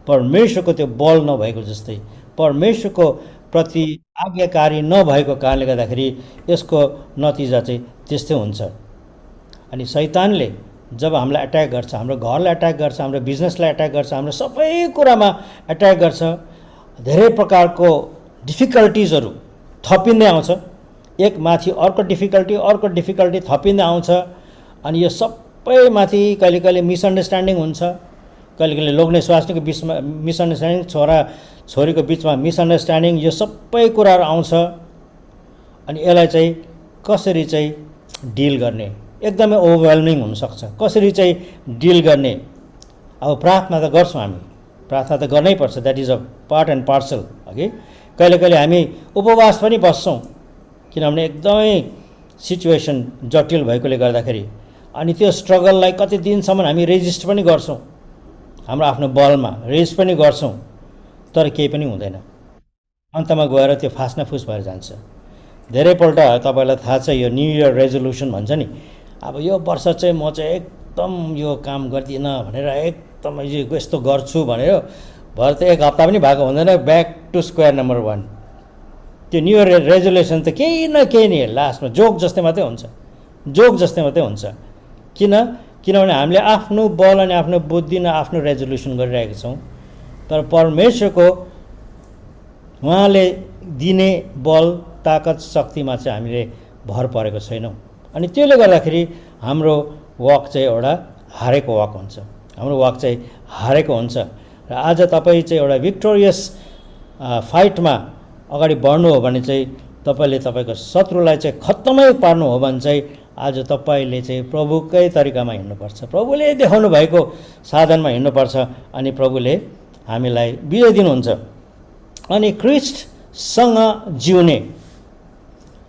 परमेश्वरको त्यो बल नभएको जस्तै, परमेश्वरको प्रति आज्ञाकारी नभएको कारणले गर्दाखेरि यसको नतिजा चाहिँ त्यस्तै हुन्छ। अनि शैतानले जब हामीलाई एट्याक गर्छ, हाम्रो घरलाई एट्याक गर्छ, हाम्रो बिजनेसलाई एट्याक गर्छ, हाम्रो सबै कुरामा एट्याक गर्छ, धेरै प्रकारको डिफिकल्टिजहरू थपिँदै आउँछ, एक माथि अर्को डिफिकल्टी थपिँदै आउँछ। अनि यो सबैमाथि कहिले कहिले मिसअन्डरस्ट्यान्डिङ हुन्छ, कहिले कहिले लोग्ने स्वास्नीको बिचमा मिसअन्डरस्ट्यान्डिङ, छोरा छोरीको बिचमा मिसअन्डरस्ट्यान्डिङ, यो सबै कुराहरू आउँछ। अनि यसलाई चाहिँ कसरी चाहिँ डिल गर्ने, एकदमै ओभरवेल्मिङ हुनसक्छ। कसरी चाहिँ डिल गर्ने? अब प्रार्थना त गर्छौँ हामी, प्रार्थना त गर्नैपर्छ, that is a part and parcel. Okay, कहिले कहिले हामी उपवास पनि बस्छौँ, किनभने एकदमै सिचुएसन जटिल भएकोले गर्दाखेरि। अनि त्यो स्ट्रगललाई कति दिनसम्म हामी रेजिस्ट पनि गर्छौँ, हाम्रो आफ्नो बलमा रेजिस्ट पनि गर्छौँ, तर केही पनि हुँदैन। अन्तमा गएर त्यो फास्नाफुस भएर जान्छ। धेरैपल्ट तपाईँलाई थाहा छ यो न्यु इयर रेजोल्युसन भन्छ नि, अब यो वर्ष चाहिँ म चाहिँ एकदम यो काम गर्दिनँ भनेर एकदम यस्तो गर्छु भनेर भएर त एक हप्ता पनि भएको हुँदैन, ब्याक टु स्क्वायर नम्बर 1। त्यो न्यु इयर रेजोल्युसन त केही न केही नि लास्टमा जोक जस्तै मात्रै हुन्छ, जोक जस्तै मात्रै हुन्छ। किनभने हामीले आफ्नो बल अनि आफ्नो बुद्धि न आफ्नो रेजोल्युसन गरिरहेका छौँ, तर परमेश्वरको उहाँले दिने बल ताकत शक्तिमा चाहिँ हामीले भर परेको छैनौँ। अनि त्यसले गर्दाखेरि हाम्रो वक चाहिँ एउटा हारेको वक हुन्छ, हाम्रो वक चाहिँ हारेको हुन्छ। र आज तपाईँ चाहिँ एउटा भिक्टोरियस फाइटमा अगाडि बढ्नु हो भने चाहिँ तपाईँले तपाईँको शत्रुलाई चाहिँ खत्तमै पार्नु हो भने चाहिँ आज तपाईँले चाहिँ प्रभुकै तरिकामा हिँड्नुपर्छ, प्रभुले देखाउनु भएको साधनमा हिँड्नुपर्छ, अनि प्रभुले हामीलाई विजय दिनुहुन्छ। अनि क्रिस्टसँग जिउने,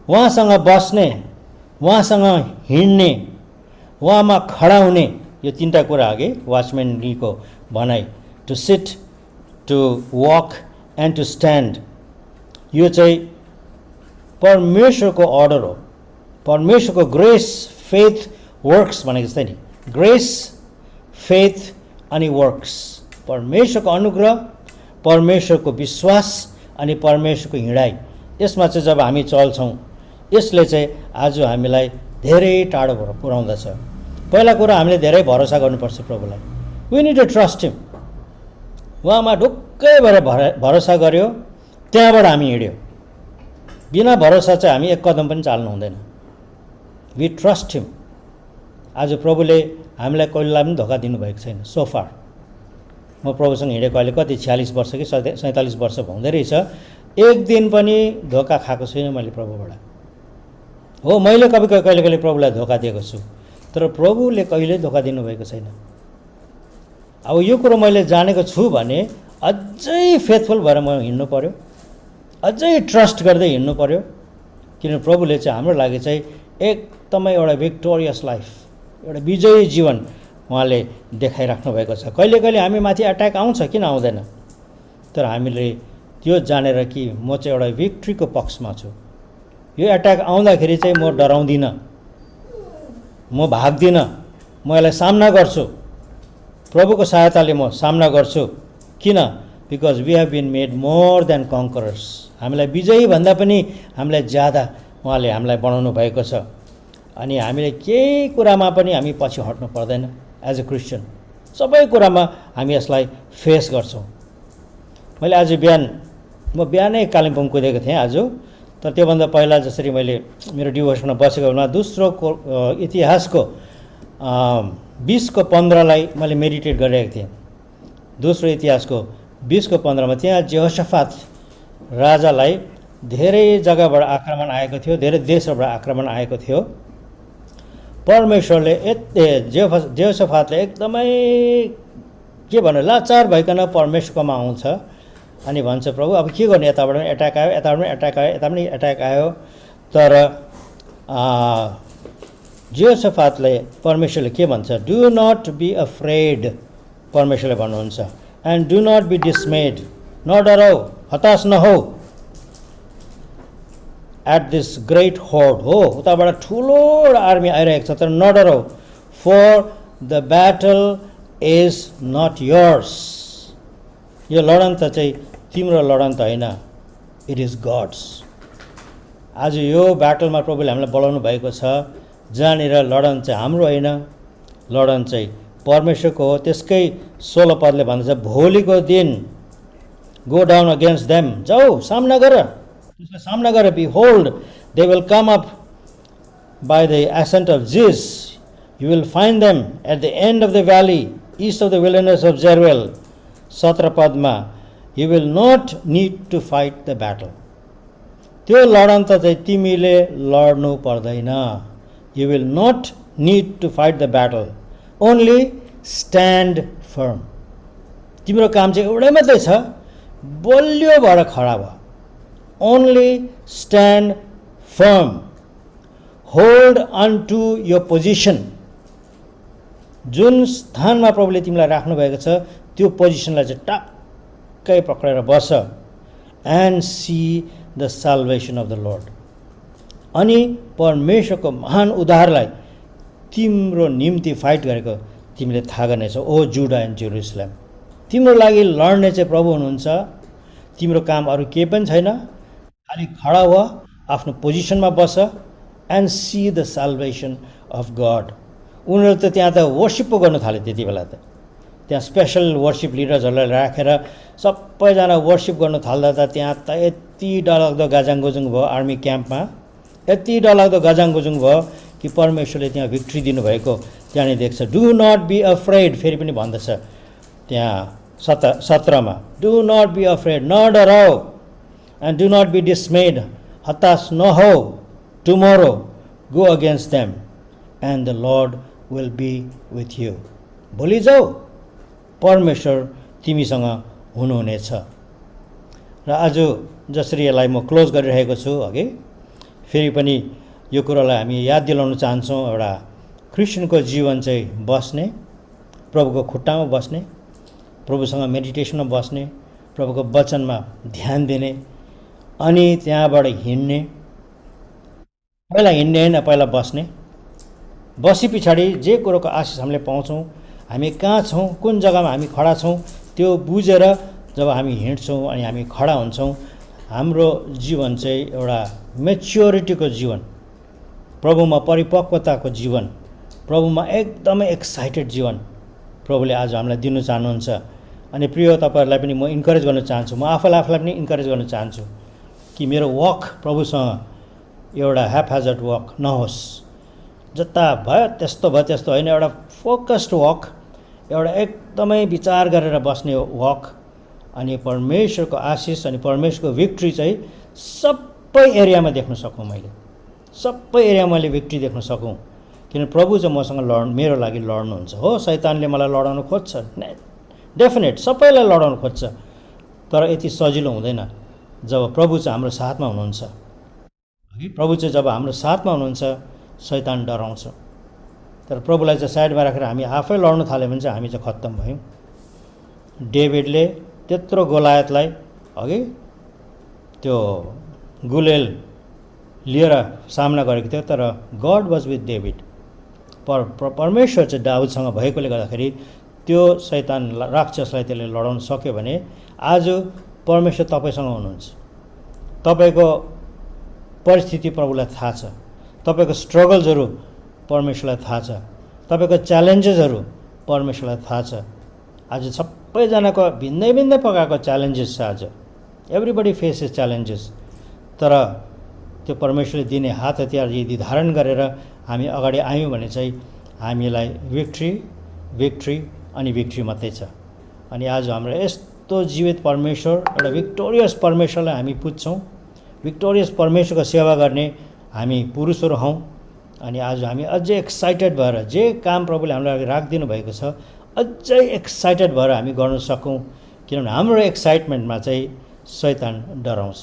उहाँसँग बस्ने, उहाँसँग हिँड्ने, उहाँमा खडा हुने, यो तीनटा कुरा अघि वाचम्यान नीको भनाइ, to sit, to walk and to stand, यो चाहिँ परमेश्वरको अर्डर हो। परमेश्वरको ग्रेस फेथ वर्क्स भनेको जस्तै नि, ग्रेस फेथ अनि वर्क्स, परमेश्वरको अनुग्रह, परमेश्वरको विश्वास अनि परमेश्वरको हिँडाइ, यसमा चाहिँ जब हामी चल्छौँ यसले चाहिँ आज हामीलाई धेरै टाढो पुर्याउँदछ। पहिला कुरा हामीले धेरै भरोसा गर्नुपर्छ प्रभुलाई, वी निड टु ट्रस्ट हिम। उहाँमा ढुक्कै भएर भरोसा गर्यो, त्यहाँबाट हामी हिँड्यो। बिना भरोसा चाहिँ हामी एक कदम पनि चाल्नु हुँदैन। वी ट्रस्ट हिम। आज प्रभुले हामीलाई कहिलेलाई पनि धोका दिनुभएको छैन सो फार। म प्रभुसँग हिँडेको अहिले कति 46 वर्ष कि 47 वर्ष हुँदै रहेछ, एक दिन पनि धोका खाएको छैन मैले प्रभुबाट। हो, मैले कहिले कहिले प्रभुलाई धोका दिएको छु, तर प्रभुले कहिल्यै धोका दिनुभएको छैन। अब यो कुरो मैले जानेको छु भने अझै फेथफुल भएर म हिँड्नु पर्यो, अझै ट्रस्ट गर्दै हिँड्नु पर्यो, किनभने प्रभुले चाहिँ हाम्रो लागि चाहिँ एकदमै एउटा भिक्टोरियस लाइफ, एउटा विजयी जीवन उहाँले देखाइराख्नु भएको छ। कहिले कहिले हामी माथि एट्याक आउँछ, किन आउँदैन, तर हामीले त्यो जानेर कि म चाहिँ एउटा भिक्ट्रीको पक्षमा छु। यो एट्याक आउँदाखेरि चाहिँ म डराउँदिनँ, म भाग्दिनँ, म यसलाई सामना गर्छु, प्रभुको सहायताले म सामना गर्छु। किन? Because we have been made more than conquerors. हामीलाई विजयी भन्दा पनि हामीलाई ज्यादा उहाँले हामीलाई बनाउनु भएको छ। अनि हामीले केही कुरामा पनि हामी पछि हट्नु पर्दैन। एज अ क्रिस्चियन सबै कुरामा हामी यसलाई फेस गर्छौँ। मैले आज म बिहानै कालिम्पोङ कुदेको थिएँ आज, तर त्योभन्दा पहिला जसरी मैले मेरो डिभोसनमा बसेको बेलामा दोस्रो इतिहासको 20:15 मैले मेडिटेट गरिरहेको थिएँ। दोस्रो इतिहासको 20:15 त्यहाँ जेहोशाफात राजालाई धेरै जग्गाबाट आक्रमण आएको थियो, धेरै देशहरूबाट आक्रमण आएको थियो। परमेश्वरले जेहोशाफातले एकदमै के भन्नु लाचार भइकन परमेश्वरकोमा आउँछ अनि भन्छ, प्रभु अब के गर्ने, यताबाट पनि एट्याक आयो, यताबाट पनि एट्याक आयो, यता पनि एट्याक आयो। तर जेहोशाफातले परमेश्वरले के भन्छ, डु नट बी अफ्रेड, परमेश्वरले भन्नुहुन्छ, and do not be dismayed, नडराऊ, हताश नहौ, एट दिस ग्रेट होर्ड, हो उताबाट ठुलो आर्मी आइरहेको छ, तर नडराऊ, for the battle is not yours, यो लडन त चाहिँ तिम्रो लडन त होइन, इट इज गड्स। आज यो ब्याटलमा प्रभुले हामीलाई बोलाउनु भएको छ, जहाँनिर लडन चाहिँ हाम्रो होइन, लडन चाहिँ परमेश्वरको हो। त्यसकै 16 पदले भन्दछ, भोलिको दिन गो डाउन अगेन्स्ट देम, जाऊ सामना गर, त्यसलाई सामना गर, behold they will come up by the ascent of Ziz, you will find them at the end of the valley east of the wilderness of Jeruel. 17 पदमा, you will not need to fight the battle, त्यो लडन त चाहिँ तिमीले लड्नु पर्दैन, you will not need to fight the battle, only stand firm. तिम्रो काम चाहिँ एउटै मात्रै छ, बलियो भएर खडा भयो, only stand firm, hold on to यो पोजिसन। जुन स्थानमा प्रभुले तिमीलाई राख्नुभएको छ त्यो पोजिसनलाई चाहिँ टक्कै पक्रेर बस, and see the salvation of the Lord. अनि परमेश्वरको महान उद्धारलाई तिम्रो निम्ति फाइट गरेको तिमीले थाहा गर्नेछौ, ओ जुडा एन्ड जेरुसलेम। तिम्रो लागि लड्ने चाहिँ प्रभु हुनुहुन्छ, तिम्रो काम अरू केही पनि छैन, खालि खडा हो, आफ्नो पोजिसनमा बस, and see the salvation of God. उनीहरू त त्यहाँ त वर्सिप पो गर्न थाल्यो त्यति बेला त। त्यहाँ स्पेसल वर्सिप लिडर्सहरूलाई राखेर सबैजना वर्सिप गर्न थाल्दा त त्यहाँ त यति डरलाग्दो गाजाङगुजुङ भयो आर्मी क्याम्पमा, यति डरलाग्दो गाजाङगुजुङ भयो कि परमेश्वरले त्यहाँ भिक्ट्री दिनुभएको त्यहाँनिर देख्छ। डु नट बी अफ्रेड, फेरि पनि भन्दछ त्यहाँ 17मा, डु नट बी अफ्रेड, नडराऊ, and do not be dismayed, हताश नहो, tomorrow go against them and the Lord will be with you. भोलि जाऊ, परमेश्वर तिमीसँग हुनुहुनेछ। र आज जसरी यसलाई म क्लोज गरिरहेको छु अघि, फेरि पनि यो कुरालाई हामी याद दिलाउन चाहन्छौँ। एउटा क्रिस्चियनको जीवन चाहिँ बस्ने, प्रभुको खुट्टामा बस्ने, प्रभुसँग मेडिटेसनमा बस्ने, प्रभुको वचनमा ध्यान दिने, अनि त्यहाँबाट हिँड्ने। पहिला हिँड्ने होइन, पहिला बस्ने। बसी पछाडि जे कुरोको आशिष हामीले पाउँछौँ, हामी कहाँ छौँ, कुन जग्गामा हामी खडा छौँ, त्यो बुझेर जब हामी हिँड्छौँ अनि हामी खडा हुन्छौँ, हाम्रो जीवन चाहिँ एउटा मेच्योरिटीको जीवन, प्रभुमा परिपक्वताको जीवन, प्रभुमा एकदमै एक्साइटेड जीवन प्रभुले आज हामीलाई दिनु चाहनुहुन्छ। अनि प्रिय तपाईँहरूलाई पनि म इन्करेज गर्न चाहन्छु, म आफूलाई पनि इन्करेज गर्न चाहन्छु कि मेरो वक प्रभुसँग एउटा ह्यापहेजर्ड वक नहोस्। जता भयो त्यस्तो होइन, एउटा फोकस्ड वक, एउटा एकदमै विचार गरेर बस्ने वक, अनि परमेश्वरको आशिष अनि परमेश्वरको भिक्ट्री चाहिँ सबै एरियामा देख्न सकौँ। मैले सबै एरियामा मैले भिक्ट्री देख्न सकौँ, किन प्रभु चाहिँ मसँग मेरो लागि लड्नुहुन्छ। हो, शैतानले मलाई लडाउन खोज्छ, डेफिनेट सबैलाई लडाउन खोज्छ, तर यति सजिलो हुँदैन जब प्रभु चाहिँ हाम्रो साथमा हुनुहुन्छ। प्रभु चाहिँ जब हाम्रो साथमा हुनुहुन्छ शैतान डराउँछ। तर प्रभुलाई चाहिँ साइडमा राखेर हामी आफै लड्न थाल्यो भने चाहिँ हामी चाहिँ खत्तम भयौँ। डेभिडले त्यत्रो गोलायतलाई अघि त्यो गुलेल लिएर सामना गरेको थियो, तर गड वाज विथ डेभिड। परमेश्वर चाहिँ दाउदसँग भएकोले गर्दाखेरि त्यो शैतान राक्षसलाई त्यसले लडाउन सक्यो भने आज परमेश्वर तपाईँसँग हुनुहुन्छ। तपाईँको परिस्थिति प्रभुलाई थाहा छ, तपाईँको स्ट्रगल्सहरू परमेश्वरलाई थाहा छ, तपाईँको च्यालेन्जेसहरू परमेश्वरलाई थाहा छ। आज सबैजनाको भिन्दै भिन्दै प्रकारको च्यालेन्जेस छ। आज एभ्रिबडी फेसेस च्यालेन्जेस, तर त्यो परमेश्वरले दिने हात हतियार यदि धारण गरेर हामी अगाडि आयौँ भने चाहिँ हामीलाई भिक्ट्री अनि भिक्ट्री मात्रै छ। अनि आज हाम्रो यस्तो जीवित परमेश्वर, एउटा भिक्टोरियस परमेश्वरलाई हामी पुज्छौँ। भिक्टोरियस परमेश्वरको सेवा गर्ने हामी पुरुषहरू हौँ। अनि आज हामी अझै एक्साइटेड भएर जे काम प्रभुले हामीलाई अगाडि राखिदिनु भएको छ अझै एक्साइटेड भएर हामी गर्न सकौँ, किनभने हाम्रो एक्साइटमेन्टमा चाहिँ शैतान डराउँछ।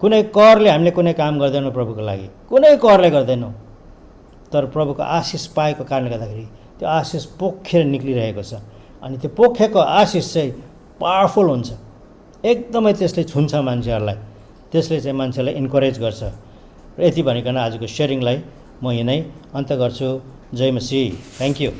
कुनै करले हामीले कुनै काम गर्दैनौँ प्रभुको लागि, कुनै करले गर्दैनौँ, तर प्रभुको आशिष पाएको कारणले गर्दाखेरि त्यो आशिष पोखेर निक्लिरहेको छ। अनि त्यो पोखेको आशिष चाहिँ पावरफुल हुन्छ, एकदमै त्यसले छुन्छ मान्छेहरूलाई, त्यसले चाहिँ मान्छेलाई इन्करेज गर्छ। र यति भनिकन आजको सेयरिङलाई म यहीँ नै अन्त गर्छु। जय मसीह। Thank you.